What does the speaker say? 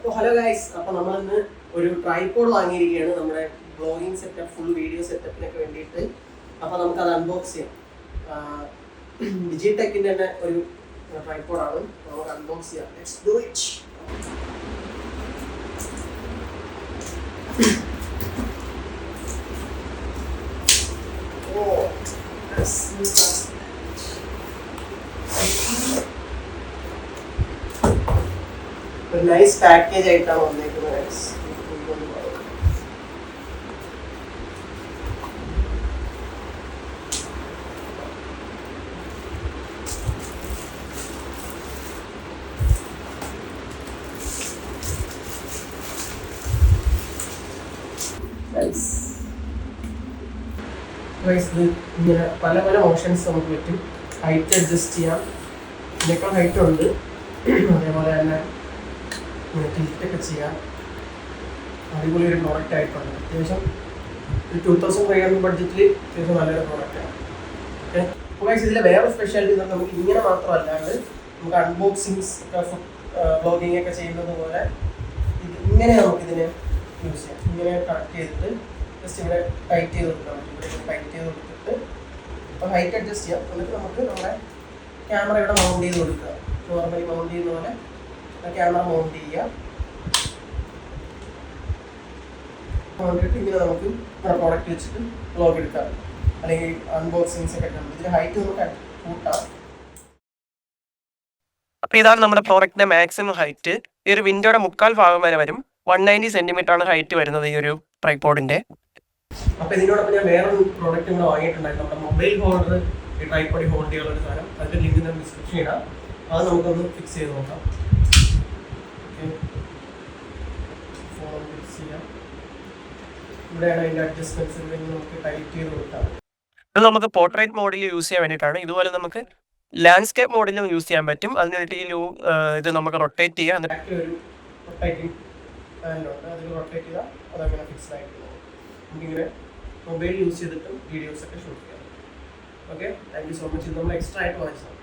അപ്പോൾ hello guys, അപ്പോൾ നമ്മളിന്ന് ഒരു ട്രൈപോഡ് വാങ്ങിയിരിക്കുകയാണ് നമ്മുടെ ബ്ലോഗിങ് സെറ്റപ്പ്, ഫുൾ വീഡിയോ സെറ്റപ്പിനൊക്കെ വേണ്ടിയിട്ട്. അപ്പോൾ നമുക്കത് അൺബോക്സ് ചെയ്യാം. ഡിജിടെക്കിൻ്റെ തന്നെ ഒരു ട്രൈപോഡാണ്, നമുക്ക് അൺബോക്സ് ചെയ്യാം. Let's do it. ഒരു നൈസ് പാക്കേജ് ആയിട്ടാണ് വന്നേക്കുന്നത് ഗൈസ്. ഇത് ഇങ്ങനെ പല പല ഓപ്ഷൻസ് നമുക്ക് പറ്റും. ഹൈറ്റ് അഡ്ജസ്റ്റ് ചെയ്യാം, ഇതിനേക്കാൾ ഹൈറ്റ് ഉണ്ട്. അതേപോലെ തന്നെ ടിൽറ്റൊക്കെ ചെയ്യാം. അടിപൊളി ഒരു പ്രോഡക്റ്റ് ആയിട്ടുണ്ട്. അത്യാവശ്യം ഒരു 2500 ബഡ്ജറ്റിൽ അത്യാവശ്യം നല്ലൊരു പ്രോഡക്റ്റാണ്. ഓക്കെ, അപ്പോൾ ഇതിലെ വേറെ സ്പെഷ്യാലിറ്റി എന്ന് പറഞ്ഞാൽ നമുക്ക് ഇങ്ങനെ മാത്രമല്ലാണ്ട് നമുക്ക് അൺബോക്സിങ്സ് ഒക്കെ ബ്ലോഗിങ് ഒക്കെ ചെയ്യുന്നത് പോലെ ഇങ്ങനെ നമുക്കിതിനെ യൂസ് ചെയ്യാം. ഇങ്ങനെ കണക്ട് ചെയ്തിട്ട് ജസ്റ്റ് ഇവിടെ ടൈറ്റ് ചെയ്ത് കൊടുക്കാൻ പറ്റും. ഇവിടെ ടൈറ്റ് ചെയ്ത് കൊടുത്തിട്ട് അപ്പോൾ ഹൈറ്റ് അഡ്ജസ്റ്റ് ചെയ്യാം. എന്നിട്ട് നമുക്ക് നമ്മുടെ ക്യാമറ ഇവിടെ മൗണ്ട് ചെയ്ത് കൊടുക്കുക. നോർമലി മൗണ്ട് ചെയ്യുന്ന പോലെ ക്യാമറ മൗണ്ട് ചെയ്യുക. മൗണ്ടിട്ട് ഇങ്ങനെ നമുക്ക് പ്രോഡക്റ്റ് വെച്ചിട്ട് വ്ലോഗ് എടുക്കാം, അല്ലെങ്കിൽ അൺബോക്സിങ്സ് ഒക്കെ ഉണ്ട്. ഇതിൻ്റെ ഹൈറ്റ് നമുക്ക് കൂട്ടാം. അപ്പോൾ ഇതാണ് നമ്മുടെ പ്രോഡക്റ്റിന്റെ മാക്സിമം ഹൈറ്റ്. ഈ ഒരു വിൻഡോയുടെ 3/4 ഭാഗം വരെ വരും. 190 സെന്റിമീറ്റർ ആണ് ഹൈറ്റ് വരുന്നത് ഈ ഒരു ട്രൈപോഡിന്റെ. അപ്പോൾ ഇതിനോടൊപ്പം ഞാൻ വേറൊരു പ്രോഡക്റ്റ് കൂടെ വാങ്ങിയിട്ടുണ്ടായിരുന്നു. നമ്മുടെ മൊബൈൽ ഹോൾഡർ, ഈ ട്രൈപോഡിൽ ഹോൾഡ് ചെയ്യാനുള്ള ഒരു സാധനം. അതിൻ്റെ ലിങ്ക് ഞാൻ ഡിസ്ക്രിപ്ഷൻ ഇടാം. അത് നമുക്കൊന്ന് ഫിക്സ് ചെയ്ത് നോക്കാം. ഫോൺ ഫിക്സ് ചെയ്യാം. ഇവിടെയാണ് അതിൻ്റെ അഡ്ജസ്റ്റ്മെന്റ്സ് ഉണ്ടെങ്കിൽ നമുക്ക് ടൈറ്റ് ചെയ്ത് കൊടുക്കാം. ഇത് നമുക്ക് പോർട്രേറ്റ് മോഡിൽ യൂസ് ചെയ്യാൻ വേണ്ടിയിട്ടാണ്. ഇതുപോലെ നമുക്ക് ലാൻഡ്സ്കേപ്പ് മോഡിലും യൂസ് ചെയ്യാൻ പറ്റും. അതിനായിട്ട് ഇത് നമുക്ക് റൊട്ടേറ്റ് ചെയ്യാം. ഒരു റൊട്ടേറ്റിംഗ് പാനലുണ്ട്, അതിൽ റൊട്ടേറ്റ് ചെയ്താൽ അതങ്ങനെ ഫിക്സ് ആയിട്ട് നമുക്കിങ്ങനെ മൊബൈൽ യൂസ് ചെയ്തിട്ടും വീഡിയോസ് ഒക്കെ ഷൂട്ട് ചെയ്യാം. Okay, thank you so much. ഇത് നമ്മൾ എക്സ്ട്രാ ആയിട്ട് വാങ്ങിച്ചതാണ്.